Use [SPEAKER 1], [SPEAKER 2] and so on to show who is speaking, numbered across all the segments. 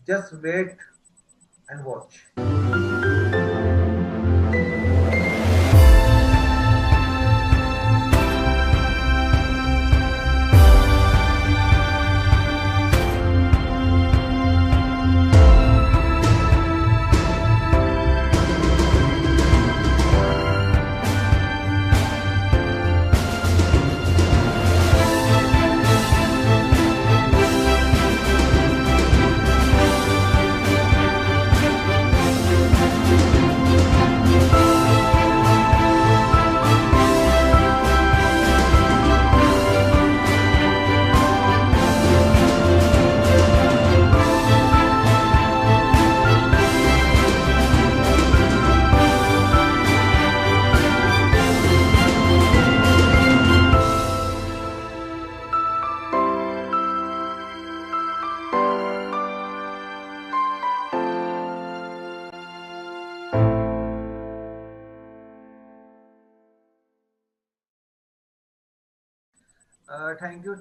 [SPEAKER 1] Just wait and watch.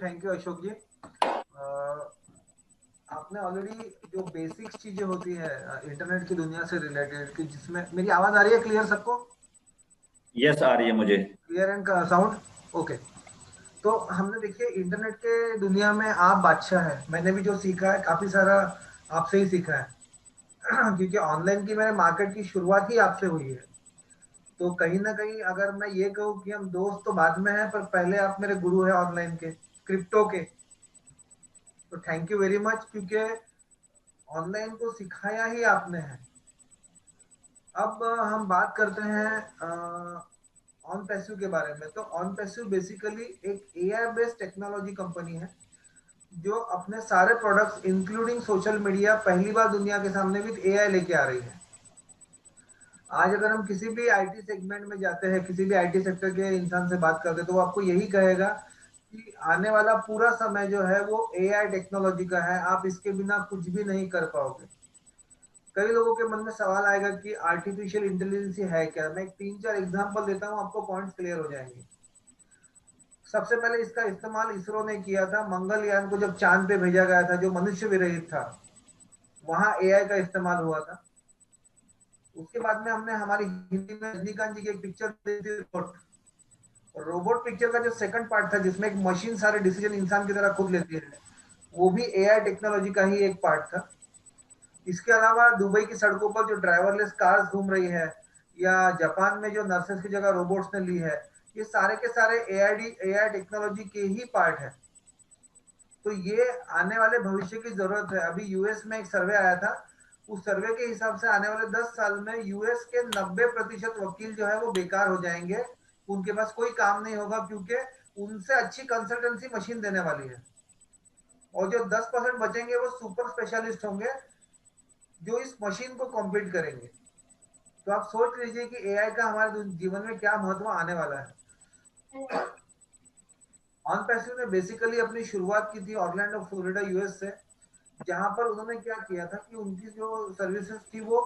[SPEAKER 1] Thank you Ashok ji. आपने already जो basics चीजें होती है इंटरनेट की दुनिया से रिलेटेड, कि जिसमें मेरी आवाज आ रही है क्लियर सबको?
[SPEAKER 2] यस, आ रही है मुझे।
[SPEAKER 1] Clear and sound okay. तो हमने देखिए इंटरनेट के दुनिया में आप बादशाह है, मैंने भी जो सीखा है काफी सारा आपसे ही सीखा है। क्योंकि ऑनलाइन की मैंने मार्केट की शुरुआत ही आपसे हुई है। तो कहीं ना कहीं अगर मैं ये कहूँ कि हम दोस्त तो बाद में हैं, पर पहले आप मेरे गुरु हैं ऑनलाइन के, क्रिप्टो के। तो थैंक यू वेरी मच, क्योंकि ऑनलाइन को सिखाया ही आपने है। अब हम बात करते हैं ऑन पैसिव के बारे में। तो ऑन पैसिव बेसिकली एक एआई बेस्ड टेक्नोलॉजी कंपनी है, जो अपने सारे प्रोडक्ट्स इंक्लूडिंग सोशल मीडिया पहली बार दुनिया के सामने विद एआई लेके आ रही है। आज अगर हम किसी भी आईटी सेगमेंट में जाते हैं, किसी भी आईटी सेक्टर के इंसान से बात करते हैं, तो वो आपको यही कहेगा कि आने वाला पूरा समय जो है वो एआई टेक्नोलॉजी का है, आप इसके बिना कुछ भी नहीं कर पाओगे। कई लोगों के मन में सवाल आएगा कि आर्टिफिशियल इंटेलिजेंस है क्या। मैं एक तीन चार एग्जांपल देता हूँ, आपको पॉइंट्स क्लियर हो जाएंगे। सबसे पहले इसका इस्तेमाल इसरो ने किया था, मंगलयान को जब चांद पे भेजा गया था, जो मनुष्य विरहित था, वहां एआई का इस्तेमाल हुआ था। उसके बाद में हमने हमारी हिंदी में रजनीकांत जी की एक पिक्चर देखी थी, रोबोट। रोबोट पिक्चर का जो सेकंड पार्ट था, जिसमें एक मशीन सारे डिसीजन इंसान की तरह खुद लेती है, वो भी एआई टेक्नोलॉजी का ही एक पार्ट था। इसके अलावा दुबई की सड़कों पर जो ड्राइवरलेस कार्स घूम रही है, या जापान में जो नर्सेस की जगह रोबोट्स ने ली है, ये सारे के सारे एआई टेक्नोलॉजी के ही पार्ट है। तो ये आने वाले भविष्य की जरूरत है। अभी यूएस में एक सर्वे आया था, उस सर्वे के हिसाब से आने वाले 10 साल में यूएस के 90% वकील जो है वो बेकार हो जाएंगे। उनके पास कोई काम नहीं होगा, क्योंकि उनसे अच्छी कंसल्टेंसी मशीन देने वाली है। और जो 10% बचेंगे वो सुपर स्पेशलिस्ट होंगे, जो इस मशीन को कॉम्पीट करेंगे। तो आप सोच लीजिए कि एआई का हमारे जीवन में क्या महत्व आने वाला है। ऑन पैसिव ने बेसिकली अपनी शुरुआत की थी ऑरलैंडो फ्लोरिडा यूएस से, जहां पर उन्होंने क्या किया था कि उनकी जो सर्विसेज थी वो,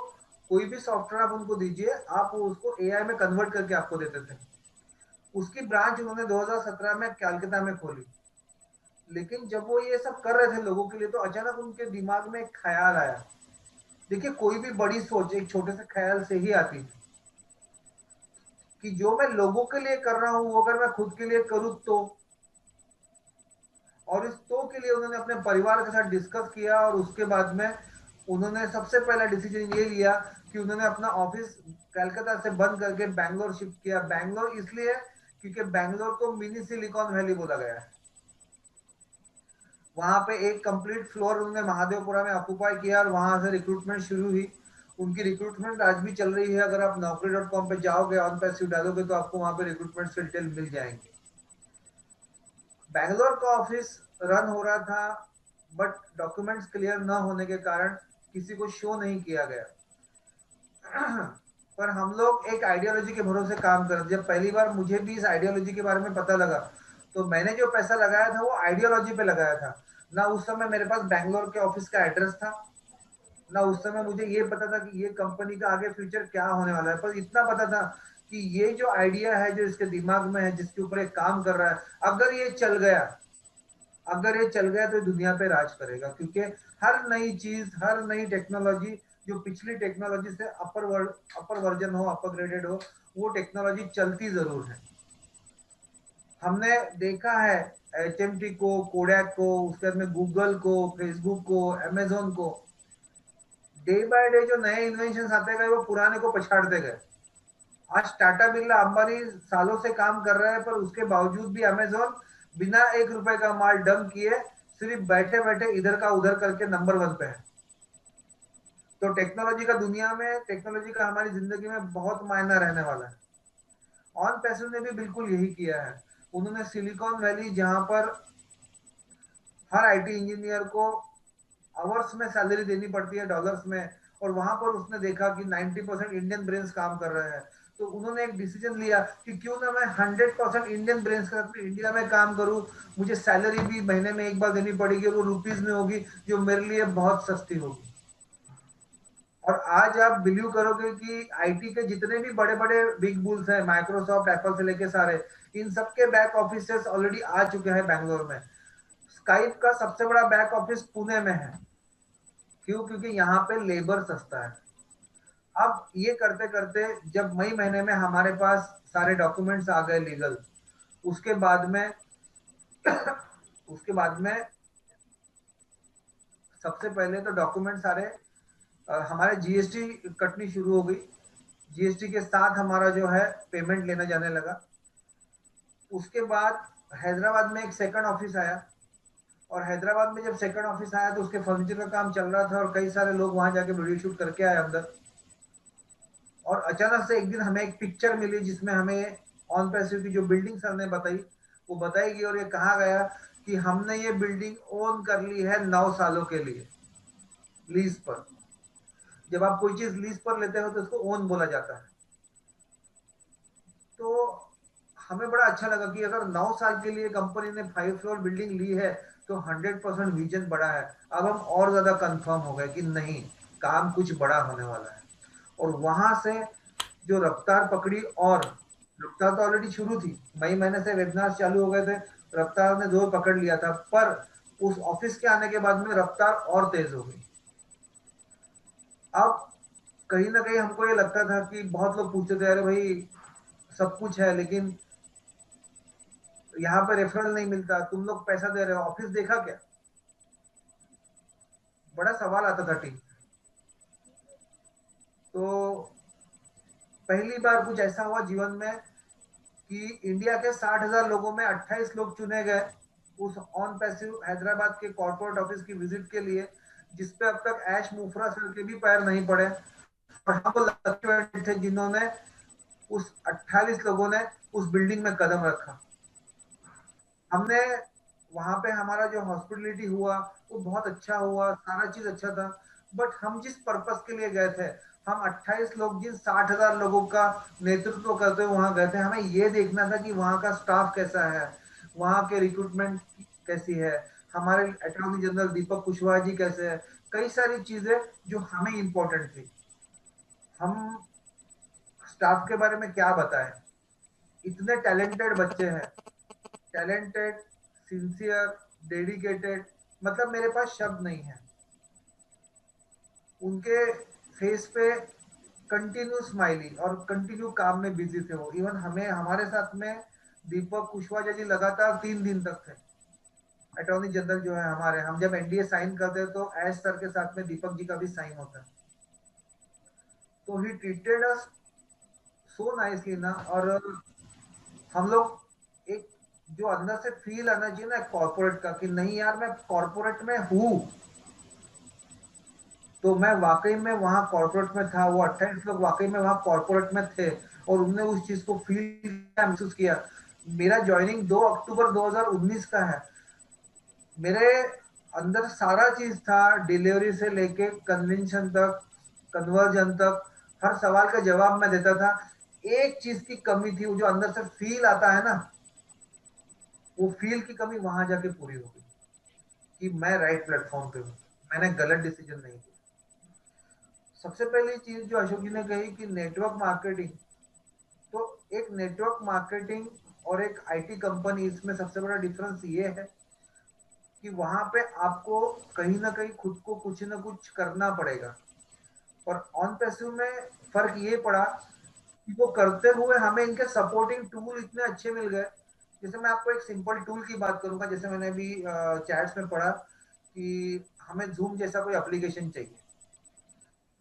[SPEAKER 1] कोई भी सॉफ्टवेयर आप उनको दीजिए, आप उसको एआई में कन्वर्ट करके आपको देते थे। उसकी ब्रांच उन्होंने 2017 में कलकत्ता में खोली। लेकिन जब वो ये सब कर रहे थे लोगों के लिए, तो अचानक उनके दिमाग में एक ख्याल आया। देखिए, कोई भी बड़ी सोच एक छोटे से ख्याल से ही आती है। कि जो मैं लोगों के लिए कर रहा हूं, वो अगर मैं खुद के लिए करूं तो। और इस तो के लिए उन्होंने अपने परिवार के साथ डिस्कस किया, और उसके बाद में उन्होंने सबसे पहला डिसीजन ये लिया कि उन्होंने अपना ऑफिस कलकत्ता से बंद करके बैंगलोर शिफ्ट किया। बैंगलोर इसलिए क्योंकि बैंगलोर को मिनी सिलिकॉन वैली बोला गया है। वहां पे एक कंप्लीट फ्लोर उन्होंने महादेवपुरा में ऑक्युपाई किया, और वहां से रिक्रूटमेंट शुरू हुई। उनकी रिक्रूटमेंट आज भी चल रही है। अगर आप naukri.com पे जाओगे, ऑन पैसिव डालोगे, तो आपको वहां पे रिक्रूटमेंट से डिटेल मिल जाएंगे। बैंगलोर का ऑफिस रन हो रहा था, बट डॉक्यूमेंट्स क्लियर न होने के कारण किसी को शो नहीं किया गया। पर हम लोग एक आइडियोलॉजी के भरोसे काम कर, जब पहली बार मुझे भी इस आइडियोलॉजी के बारे में पता लगा, तो मैंने जो पैसा लगाया था वो आइडियोलॉजी पे लगाया था। ना उस समय मेरे पास बैंगलोर के ऑफिस का एड्रेस था, ना उस समय मुझे ये पता था कि ये कंपनी का आगे फ्यूचर क्या होने वाला है। पर इतना पता था कि ये जो आइडिया है, जो इसके दिमाग में है, जिसके ऊपर ये काम कर रहा है, अगर ये चल गया अगर ये चल गया तो दुनिया पे राज करेगा, क्योंकि हर नई चीज, हर नई टेक्नोलॉजी, जो पिछली टेक्नोलॉजी से अपर वर्जन हो, अपग्रेडेड हो, वो टेक्नोलॉजी चलती जरूर है। हमने देखा है एचएमटी को, कोडैक को, उसके बाद में गूगल को, फेसबुक को, अमेजोन को, डे बाय डे जो नए इन्वेंशन आते गए वो पुराने को पछाड़ते गए। आज टाटा बिरला अंबानी सालों से काम कर रहे हैं, पर उसके बावजूद भी अमेजोन बिना 1 रुपए का माल डंप किए सिर्फ बैठे बैठे इधर का उधर करके नंबर 1 पे है। तो टेक्नोलॉजी का दुनिया में, टेक्नोलॉजी का हमारी जिंदगी में बहुत मायना रहने वाला है। ऑन पैसो ने भी बिल्कुल यही किया है। उन्होंने सिलिकॉन वैली, जहां पर हर आईटी इंजीनियर को आवर्स में सैलरी देनी पड़ती है डॉलर्स में, और वहां पर उसने देखा कि 90% इंडियन ब्रेन्स काम कर रहे हैं, तो उन्होंने एक डिसीजन लिया कि क्यों ना मैं 100% इंडियन ब्रेन्स के साथ इंडिया में काम करूं। मुझे सैलरी भी महीने में एक बार देनी पड़ेगी, और वो रुपीज में होगी, जो मेरे लिए बहुत सस्ती होगी। और आज आप बिलीव करोगे कि आईटी के जितने भी बड़े बड़े बिग बुल्स हैं, माइक्रोसॉफ्ट, एप्पल से लेके सारे, इन सबके बैक ऑफिस ऑलरेडी आ चुके हैं बैंगलोर में। स्काइप का सबसे बड़ा बैक ऑफिस पुणे में है। क्यों? क्योंकि यहाँ पे लेबर सस्ता है। अब ये करते करते जब मई महीने में हमारे पास सारे डॉक्यूमेंट्स आ गए लीगल, उसके बाद में उसके बाद में सबसे पहले तो डॉक्यूमेंट सारे, हमारे जीएसटी कटनी शुरू हो गई। जीएसटी के साथ हमारा जो है पेमेंट लेना जाने लगा। उसके बाद हैदराबाद में एक सेकंड ऑफिस आया, और हैदराबाद में जब सेकंड ऑफिस आया तो उसके फर्नीचर का काम चल रहा था, और कई सारे लोग वहां जाके वीडियो शूट करके आए अंदर। और अचानक से एक दिन हमें एक पिक्चर मिली जिसमें हमें ऑन पैसिव की जो बिल्डिंग सर ने बताई, वो बताएगी, और ये कहा गया कि हमने ये बिल्डिंग ओन कर ली है 9 सालों के लिए, लीज पर। जब आप कोई चीज लीज पर लेते हो तो उसको ओन बोला जाता है। तो हमें बड़ा अच्छा लगा कि अगर 9 साल के लिए कंपनी ने 5 फ्लोर बिल्डिंग ली है, तो 100% विजन बड़ा है। अब हम और ज्यादा कंफर्म हो गए कि नहीं, काम कुछ बड़ा होने वाला है। और वहां से जो रफ्तार पकड़ी, और रफ्तार तो ऑलरेडी शुरू थी, मई महीने से वेबिनार चालू हो गए थे, रफ्तार ने जोर पकड़ लिया था, पर उस ऑफिस के आने के बाद में रफ्तार और तेज हो गई। अब कहीं ना कहीं हमको ये लगता था कि बहुत लोग पूछते थे, अरे भाई सब कुछ है लेकिन यहाँ पे रेफरल नहीं मिलता, तुम लोग पैसा दे रहे हो, ऑफिस देखा क्या? बड़ा सवाल आता था टीम। तो पहली बार कुछ ऐसा हुआ जीवन में कि इंडिया के 60,000 लोगों में 28 लोग चुने गए उस ऑन पैसिव हैदराबाद के कॉर्पोरेट ऑफिस की विजिट के लिए, जिसपे अब तक ऐश मुफरा सर के भी पैर नहीं पड़े। और हम वो लकी थे जिन्होंने, उस 28 लोगों ने उस बिल्डिंग में कदम रखा। हमने वहां पे हमारा जो हॉस्पिटलिटी हुआ वो बहुत अच्छा हुआ, सारा चीज अच्छा था। बट हम जिस पर्पस के लिए गए थे, हम 28 लोग जिन 60,000 लोगों का नेतृत्व करते हुए वहां गए थे, हमें ये देखना था कि वहां का स्टाफ कैसा है, वहां के रिक्रूटमेंट कैसी है, हमारे अटॉर्नी जनरल दीपक कुशवाहा जी कैसे है, कई सारी चीजें जो हमें इंपॉर्टेंट थी। हम स्टाफ के बारे में क्या बताएं? इतने टैलेंटेड बच्चे हैं, टैलेंटेड, सिंसियर, डेडिकेटेड, मतलब मेरे पास शब्द नहीं है। उनके फेस पे कंटिन्यू स्माइली और कंटिन्यू काम में बिजी थे वो। इवन हमें, हमारे साथ में दीपक कुशवाहा जी लगातार 3 दिन तक थे। अटॉर्नी जनरल जो है हमारे, हम जब एनडीए साइन करते हैं तो एस सर के साथ में दीपक जी का भी साइन होता है। तो he treated us so nicely ना। और हम लोग एक, जो अंदर से फील आना चाहिए ना कॉर्पोरेट का, कि नहीं यार मैं कॉर्पोरेट में हूँ, तो मैं वाकई में वहां कॉर्पोरेट में था। वो 28 लोग वाकई में वहां कॉर्पोरेट में थे, और उनने उस चीज को फील किया, महसूस किया। मेरा ज्वाइनिंग 2 अक्टूबर 2019 का है। मेरे अंदर सारा चीज था, डिलीवरी से लेके कन्वेंशन तक, कन्वर्जन तक, हर सवाल का जवाब मैं देता था। एक चीज की कमी थी, वो जो अंदर से फील आता है ना, वो फील की कमी वहां जाके पूरी हो गई, कि मैं राइट प्लेटफॉर्म पे हूँ, मैंने गलत डिसीजन नहीं किया। सबसे पहली चीज जो अशोक जी ने कही कि नेटवर्क मार्केटिंग, तो एक नेटवर्क मार्केटिंग और एक आईटी कंपनी, इसमें सबसे बड़ा डिफरेंस ये है कि वहां पे आपको कहीं ना कहीं खुद को कुछ ना कुछ करना पड़ेगा। और ऑन पैसिव में फर्क ये पड़ा कि वो करते हुए हमें इनके सपोर्टिंग टूल इतने अच्छे मिल गए। जैसे मैं आपको एक सिंपल टूल की बात करूंगा, जैसे मैंने अभी चैट्स में पढ़ा कि हमें जूम जैसा कोई एप्लीकेशन चाहिए।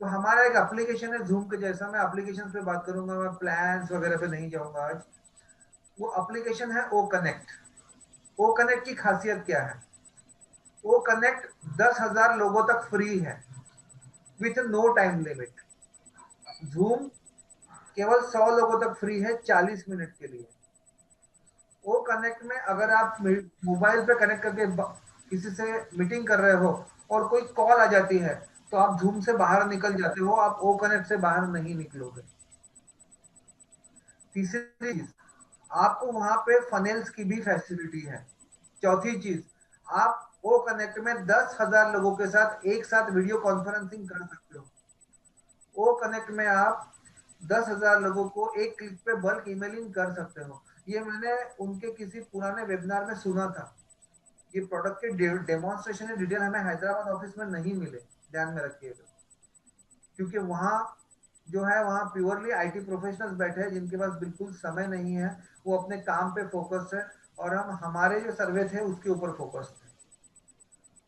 [SPEAKER 1] तो हमारा एक एप्लीकेशन है जूम के जैसा, मैं एप्लीकेशन पे बात करूंगा, मैं प्लान्स वगैरह पे नहीं जाऊंगा आज। वो एप्लीकेशन है ओ कनेक्ट। ओ कनेक्ट की खासियत क्या है? ओ कनेक्ट 10,000 लोगों तक फ्री है, with no time limit. Zoom केवल 100 लोगों तक फ्री है 40 मिनट के लिए। वो कनेक्ट में अगर आप मोबाइल पे कनेक्ट करके किसी से मीटिंग कर रहे हो और कोई कॉल आ जाती है, तो आप जूम से बाहर निकल जाते हो, आप ओ कनेक्ट से बाहर नहीं निकलोगे। तीसरी चीज, आपको वहां पे फनेल्स की भी फैसिलिटी है। चौथी चीज, आप ओ कनेक्ट में 10,000 लोगों के साथ एक साथ वीडियो कॉन्फ्रेंसिंग कर सकते हो। ओ कनेक्ट में आप 10,000 लोगों को एक क्लिक पे बल्क ईमेलिंग कर सकते हो। ये मैंने उनके किसी पुराने वेबिनार में सुना था। ये प्रोडक्ट के डेमोन्स्ट्रेशन डिटेल हमें हैदराबाद ऑफिस में नहीं मिले, ध्यान में रखिएगा। क्योंकि वहाँ जो है वहाँ प्योरली आईटी प्रोफेशनल्स बैठे हैं जिनके पास बिल्कुल समय नहीं है, वो अपने काम पे फोकस है। और हम हमारे जो सर्वे थे उसके ऊपर फोकस थे।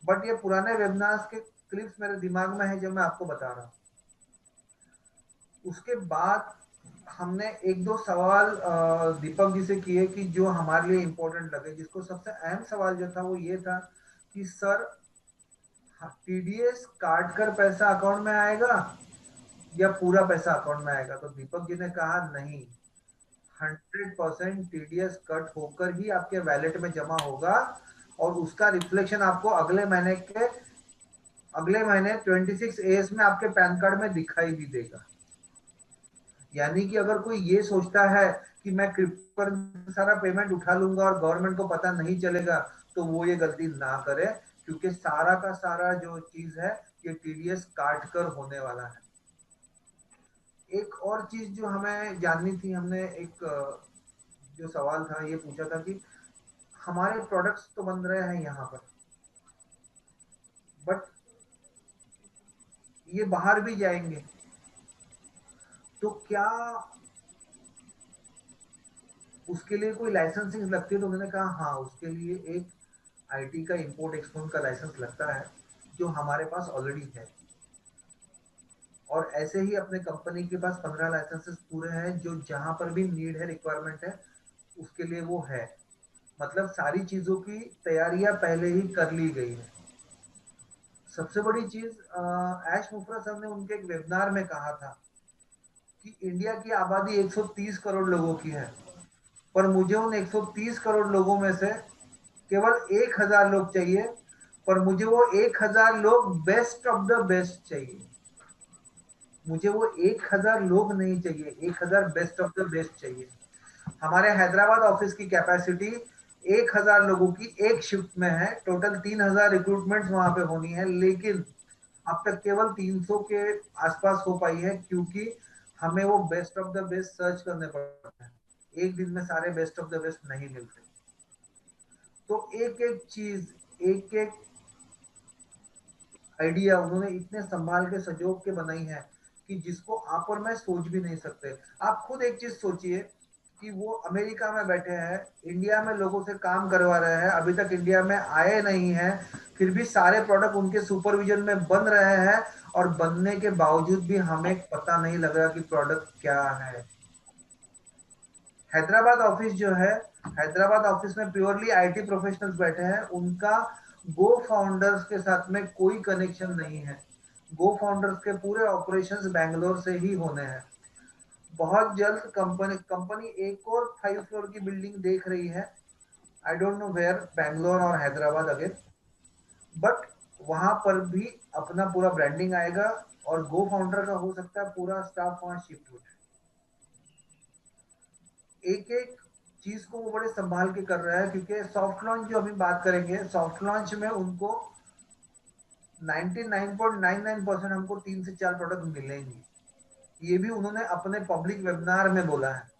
[SPEAKER 1] बट ये पुराने वेबिनार्स के क्लिप्स मेरे दिमाग में है जो मैं आपको बता रहा हूँ। उसके बाद हमने एक दो सवाल दीपक जी से किए कि जो हमारे लिए इंपॉर्टेंट लगे, जिसको सबसे अहम सवाल जो था वो ये था कि सर, टीडीएस काट कर पैसा अकाउंट में आएगा या पूरा पैसा अकाउंट में आएगा? तो दीपक जी ने कहा नहीं, 100% टीडीएस कट होकर ही आपके वैलेट में जमा होगा। और उसका रिफ्लेक्शन आपको अगले महीने 26 एएस में आपके पैन कार्ड में दिखाई भी देगा। यानी कि अगर कोई ये सोचता है कि मैं क्रिप्टो पर सारा पेमेंट उठा लूंगा और गवर्नमेंट को पता नहीं चलेगा, तो वो ये गलती ना करे। क्योंकि सारा का सारा जो चीज है ये टीडीएस काट कर होने वाला है। एक और चीज जो हमें जाननी थी, हमने एक जो सवाल था ये पूछा था कि हमारे प्रोडक्ट्स तो बन रहे हैं यहाँ पर, बट ये बाहर भी जाएंगे, तो क्या उसके लिए कोई लाइसेंसिंग लगती है? तो मैंने कहा हाँ, उसके लिए एक आईटी का इंपोर्ट एक्सपोर्ट का लाइसेंस लगता है, जो हमारे पास ऑलरेडी है। और ऐसे ही अपने कंपनी के पास 15 लाइसेंसेस पूरे हैं, जो जहां पर भी नीड है, रिक्वायरमेंट है, उसके लिए वो है। मतलब सारी चीजों की तैयारियां पहले ही कर ली गई है। सबसे बड़ी चीज, ऐश मुफरा सर ने उनके एक वेबिनार में कहा था कि इंडिया की आबादी 130 करोड़ लोगों की है, पर मुझे उन 130 करोड़ लोगों में से केवल 1,000 लोग चाहिए। पर मुझे वो 1,000 लोग बेस्ट ऑफ द बेस्ट चाहिए। मुझे वो 1,000 लोग नहीं चाहिए, 1,000 बेस्ट ऑफ द बेस्ट चाहिए। हमारे हैदराबाद ऑफिस की कैपेसिटी 1,000 लोगों की एक शिफ्ट में है। टोटल 3,000 रिक्रूटमेंट वहां पे होनी है, लेकिन अब तक केवल 300 के आसपास हो पाई है, क्योंकि हमें वो best of the best search करने पड़ते हैं। एक दिन में सारे बेस्ट ऑफ द बेस्ट नहीं मिलते। तो एक एक चीज, एक एक आइडिया उन्होंने इतने संभाल के सजो के बनाई है कि जिसको आप और मैं सोच भी नहीं सकते। आप खुद एक चीज सोचिए कि वो अमेरिका में बैठे हैं, इंडिया में लोगों से काम करवा रहे हैं, अभी तक इंडिया में आए नहीं हैं, फिर भी सारे प्रोडक्ट उनके सुपरविजन में बन रहे हैं। और बनने के बावजूद भी हमें पता नहीं लग रहा कि प्रोडक्ट क्या है। हैदराबाद ऑफिस जो है, हैदराबाद ऑफिस में प्योरली आईटी प्रोफेशनल्स बैठे हैं। उनका गो फाउंडर्स के साथ में कोई कनेक्शन नहीं है। गो फाउंडर्स के पूरे ऑपरेशंस बैंगलोर से ही होने हैं। बहुत जल्द कंपनी कंपनी एक और 5 फ्लोर की बिल्डिंग देख रही है। I don't know where, Bangalore और हैदराबाद अगेन। बट वहां पर भी अपना पूरा ब्रांडिंग आएगा, और गो फाउंडर का हो सकता है पूरा स्टाफ वहां शिफ्ट हो जाए। एक एक चीज को वो बड़े संभाल के कर रहा है, क्योंकि सॉफ्ट लॉन्च जो अभी बात करेंगे, सॉफ्ट लॉन्च में उनको 99.99% हमको 3 से 4 प्रोडक्ट मिलेंगे। ये भी उन्होंने अपने पब्लिक वेबिनार में बोला है।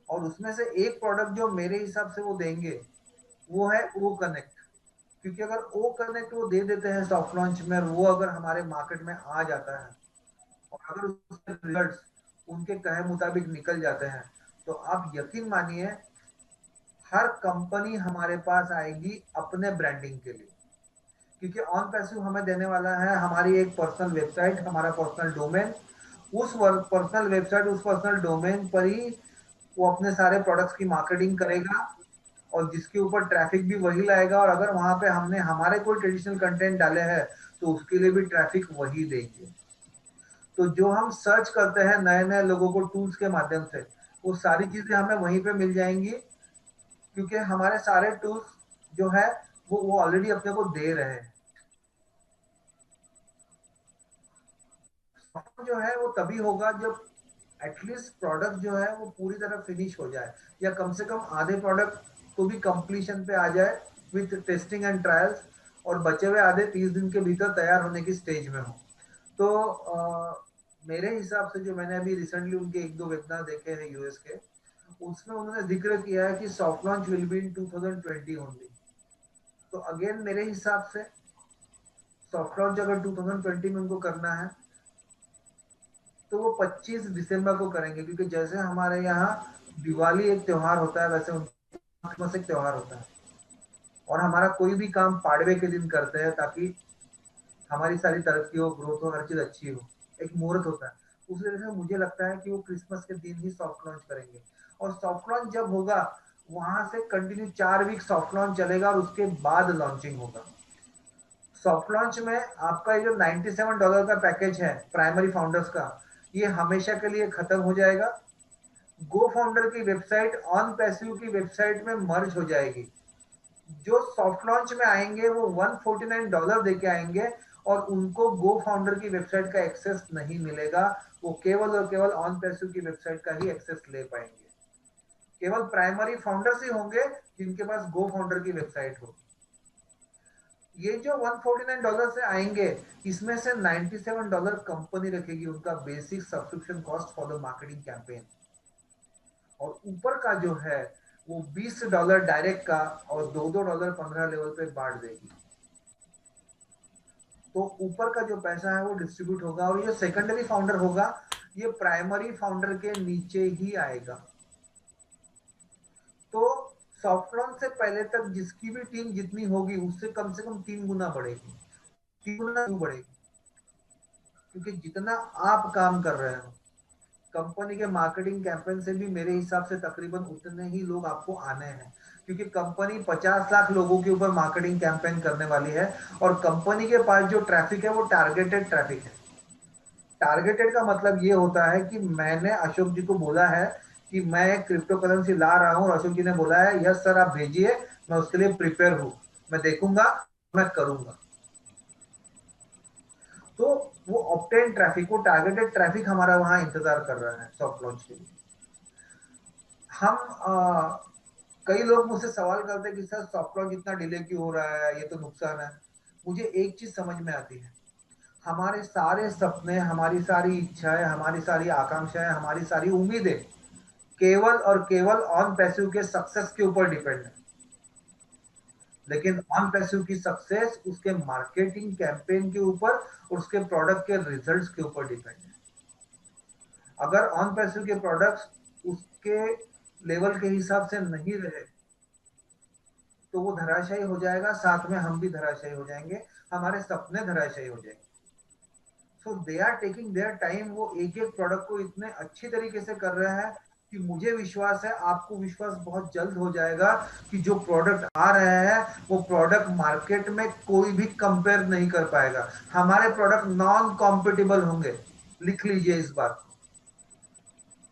[SPEAKER 1] और उसमें से एक प्रोडक्ट जो मेरे हिसाब से वो देंगे, वो है ओ कनेक्ट। क्योंकि अगर वो कनेक्ट वो दे देते हैं सॉफ्ट लॉन्च में, वो अगर हमारे मार्केट में आ जाता है और अगर उसके रिजल्ट्स उनके कहे मुताबिक निकल जाते हैं, तो आप यकीन मानिए हर कंपनी हमारे पास आएगी अपने ब्रांडिंग के लिए। क्योंकि ऑन पैसिव हमें देने वाला है हमारी एक पर्सनल वेबसाइट, हमारा पर्सनल डोमेन। उस पर्सनल वेबसाइट, उस पर्सनल डोमेन पर ही वो अपने सारे प्रोडक्ट्स की मार्केटिंग करेगा, और जिसके ऊपर ट्रैफिक भी वही लाएगा। और अगर वहां पे हमने हमारे कोई ट्रेडिशनल कंटेंट डाले हैं, तो उसके लिए भी ट्रैफिक वही देंगे। तो जो हम सर्च करते हैं नए नए लोगों को टूल्स के माध्यम से, वो सारी चीजें हमें वहीं पे मिल जाएंगी, क्योंकि हमारे सारे टूल्स जो है वो ऑलरेडी अपने को दे रहे हैं। जो है वो तभी होगा जब एटलीस्ट प्रोडक्ट जो है वो पूरी तरह फिनिश हो जाए, या कम से कम आधे प्रोडक्ट तो भी कंप्लीशन पे आ जाए विथ टेस्टिंग एंड ट्रायल्स, और बचे हुए आधे 30 दिन के भीतर तैयार होने की स्टेज में हो। तो मेरे हिसाब से जो मैंने अभी रिसेंटली उनके एक दो वेबिनार देखे हैं यूएस के, उसमें उन्होंने जिक्र किया है कि soft launch will be in 2020 only. तो अगेन मेरे हिसाब से सॉफ्ट लॉन्च अगर 2020 में उनको करना है, तो वो 25 दिसंबर को करेंगे, क्योंकि जैसे हमारे यहाँ दिवाली एक त्योहार होता है, वैसे उनका क्रिसमस एक त्योहार होता है। और हमारा कोई भी काम पाड़वे के दिन करते हैं, ताकि हमारी सारी तरक्की हो, ग्रोथ हो, हर चीज अच्छी हो। एक मुहूर्त होता है। उस वजह से मुझे लगता है कि वो क्रिसमस के दिन ही सॉफ्ट लॉन्च करेंगे। और सॉफ्ट लॉन्च जब होगा, वहां से कंटिन्यू 4 वीक सॉफ्ट लॉन्च चलेगा, और उसके बाद लॉन्चिंग होगा। सॉफ्ट लॉन्च में आपका ये जो $97 का पैकेज है प्राइमरी फाउंडर्स का, ये हमेशा के लिए खत्म हो जाएगा। गो फाउंडर की वेबसाइट ऑन पैसिव की वेबसाइट में मर्ज हो जाएगी। जो सॉफ्ट लॉन्च में आएंगे वो $149 देके आएंगे, और उनको गो फाउंडर की वेबसाइट का एक्सेस नहीं मिलेगा। वो केवल और केवल ऑन पैसिव की वेबसाइट का ही एक्सेस ले पाएंगे। केवल प्राइमरी फाउंडर्स ही होंगे जिनके पास गो फाउंडर की वेबसाइट हो। ये जो $149 से आएंगे, इसमें से $97 कंपनी रखेगी उनका basic subscription cost for the marketing campaign. और ऊपर का जो है वो $20 डायरेक्ट का, और $2 15 लेवल पे बांट देगी। तो ऊपर का जो पैसा है वो डिस्ट्रीब्यूट होगा, और ये सेकेंडरी फाउंडर होगा, ये प्राइमरी फाउंडर के नीचे ही आएगा। तो सॉफ्ट लॉन्च से पहले तक जिसकी भी टीम जितनी होगी, उससे कम से कम 3 गुना बढ़ेगी। 3 गुना क्यों बढ़ेगी? क्योंकि जितना आप काम कर रहे हो कंपनी के मार्केटिंग कैंपेन से भी, मेरे हिसाब से तकरीबन उतने ही लोग आपको आने हैं। क्योंकि कंपनी 50 लाख लोगों के ऊपर मार्केटिंग कैंपेन करने वाली है, और कंपनी के पास जो ट्रैफिक है वो टारगेटेड ट्रैफिक है। टारगेटेड का मतलब ये होता है कि मैंने अशोक जी को बोला है कि मैं क्रिप्टो करेंसी ला रहा हूँ, और अशोक जी ने बोला है यस सर आप भेजिए, मैं उसके लिए प्रिपेयर हूँ, मैं देखूंगा, मैं करूंगा। तो वो ऑप्टेन ट्रैफिक, वो टारगेटेड ट्रैफिक हमारा वहां इंतजार कर रहा है सॉफ्ट लॉन्च के लिए। हम कई लोग मुझसे सवाल करते हैं कि सर सॉफ्ट लॉन्च इतना डिले क्यों हो रहा है, ये तो नुकसान है। मुझे एक चीज समझ में आती है, हमारे सारे सपने, हमारी सारी इच्छाएं, हमारी सारी आकांक्षाएं, हमारी सारी उम्मीदें केवल और केवल ऑन पैसिव के सक्सेस के ऊपर डिपेंड है। लेकिन ऑन पैसिव की सक्सेस उसके मार्केटिंग कैंपेन के ऊपर और उसके प्रोडक्ट के रिजल्ट्स के ऊपर डिपेंड है। अगर ऑन पैसिव के प्रोडक्ट्स उसके लेवल के हिसाब से नहीं रहे, तो वो धराशायी हो जाएगा, साथ में हम भी धराशायी हो जाएंगे, हमारे सपने धराशायी हो जाएंगे। So they are taking their time, वो एक एक प्रोडक्ट को इतने अच्छी तरीके से कर रहे हैं कि मुझे विश्वास है, आपको विश्वास बहुत जल्द हो जाएगा कि जो प्रोडक्ट आ रहे हैं वो प्रोडक्ट मार्केट में कोई भी कंपेयर नहीं कर पाएगा। हमारे प्रोडक्ट नॉन कॉम्पिटिबल होंगे। लिख लीजिए इस बात को।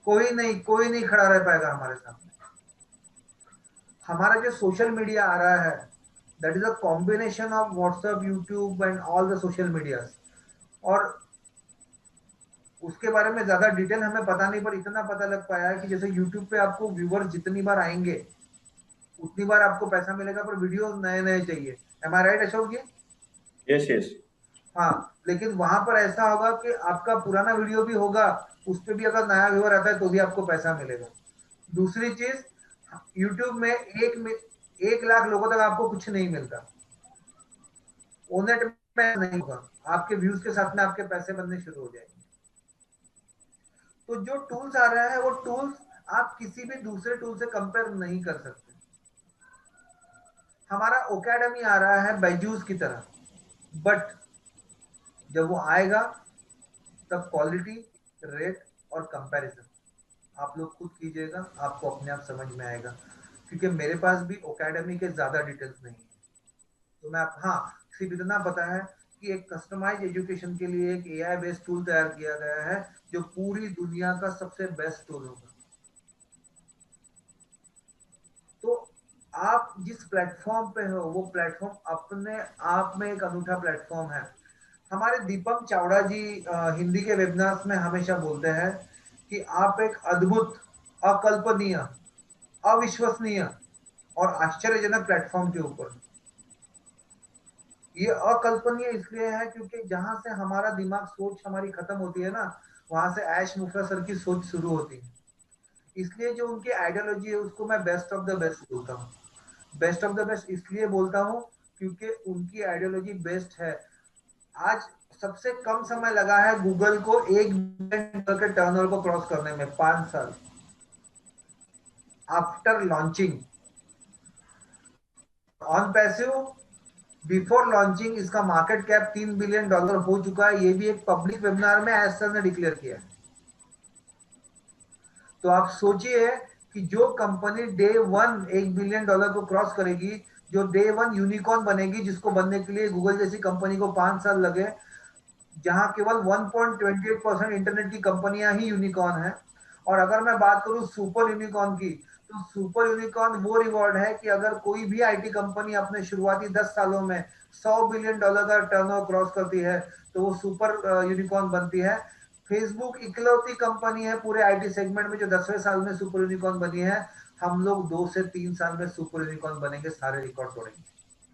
[SPEAKER 1] कोई नहीं खड़ा रह पाएगा हमारे सामने। हमारा जो सोशल मीडिया आ रहा है, that is a combination of WhatsApp, YouTube and all the social media. और उसके बारे में ज्यादा डिटेल हमें पता नहीं, पर इतना पता लग पाया है कि जैसे यूट्यूब पे आपको व्यूवर जितनी बार आएंगे उतनी बार आपको पैसा मिलेगा, पर वीडियो नए नए चाहिए। Am I right Ashok ji?
[SPEAKER 2] Yes yes.
[SPEAKER 1] हाँ। लेकिन वहां पर ऐसा होगा कि आपका पुराना वीडियो भी होगा, उस पर भी अगर नया व्यूवर आता है तो भी आपको पैसा मिलेगा। दूसरी चीज, यूट्यूब में 1 लाख लोगों तक आपको कुछ नहीं मिलता। ओनेट में नहीं होगा, आपके व्यूज के साथ में आपके पैसे बनने शुरू हो जाएंगे। तो जो टूल्स आ रहे हैं वो टूल्स आप किसी भी दूसरे टूल से कंपेयर नहीं कर सकते। हमारा ओकेडमी आ रहा है बैजूस की तरह, बट जब वो आएगा तब क्वालिटी, रेट और कंपैरिजन आप लोग खुद कीजिएगा, आपको अपने आप समझ में आएगा। क्योंकि मेरे पास भी ओकेडमी के ज्यादा डिटेल्स नहीं है। तो मैं हाँ, सिर्फ इतना पता है कि एक कस्टमाइज एजुकेशन के लिए एक एआई बेस्ड टूल तैयार किया गया है जो पूरी दुनिया का सबसे बेस्ट टूल होगा। तो आप जिस प्लेटफॉर्म पे हो वो प्लेटफॉर्म अपने आप में एक अनूठा प्लेटफॉर्म है। हमारे दीपक चावड़ा जी हिंदी के वेबिनार्स में हमेशा बोलते हैं कि आप एक अद्भुत, अकल्पनीय, अविश्वसनीय और आश्चर्यजनक प्लेटफॉर्म के ऊपर। ये अकल्पनीय इसलिए है क्योंकि जहां से हमारा दिमाग सोच हमारी खत्म होती है ना, वहां से ऐश मुफरा सर की सोच शुरू होती है। इसलिए जो उनकी आइडियोलॉजी है उसको मैं बेस्ट ऑफ द बेस्ट बोलता हूँ। बेस्ट ऑफ द बेस्ट इसलिए बोलता हूँ क्योंकि उनकी आइडियोलॉजी बेस्ट है। आज सबसे कम समय लगा है गूगल को 1 बिलियन के टर्नओवर को क्रॉस करने में, 5 साल after launching on passive. Before launching इसका मार्केट कैप $3 बिलियन हो चुका है। ये भी एक पब्लिक वेबिनार में एज सर ने डिक्लेयर किया है। तो आप सोचिए कि जो कंपनी डे 1 $1 बिलियन को क्रॉस करेगी, जो डे 1 यूनिकॉर्न बनेगी, जिसको बनने के लिए गूगल जैसी कंपनी को 5 साल लगे, जहां केवल 1.28% इंटरनेट की कंपनियां ही यूनिकॉर्न है। और अगर मैं बात करूं सुपर यूनिकॉर्न की, तो सुपर यूनिकॉर्न वो रिवॉर्ड है कि अगर कोई भी आईटी कंपनी अपने शुरुआती 10 सालों में $100 बिलियन का टर्नओवर क्रॉस करती है तो वो सुपर यूनिकॉर्न बनती है। फेसबुक इकलौती कंपनी है पूरे आईटी सेगमेंट में जो 10वें साल में सुपर यूनिकॉर्न बनी है। हम लोग 2 से 3 साल में सुपर यूनिकॉर्न बनेंगे, सारे रिकॉर्ड तोड़ेंगे।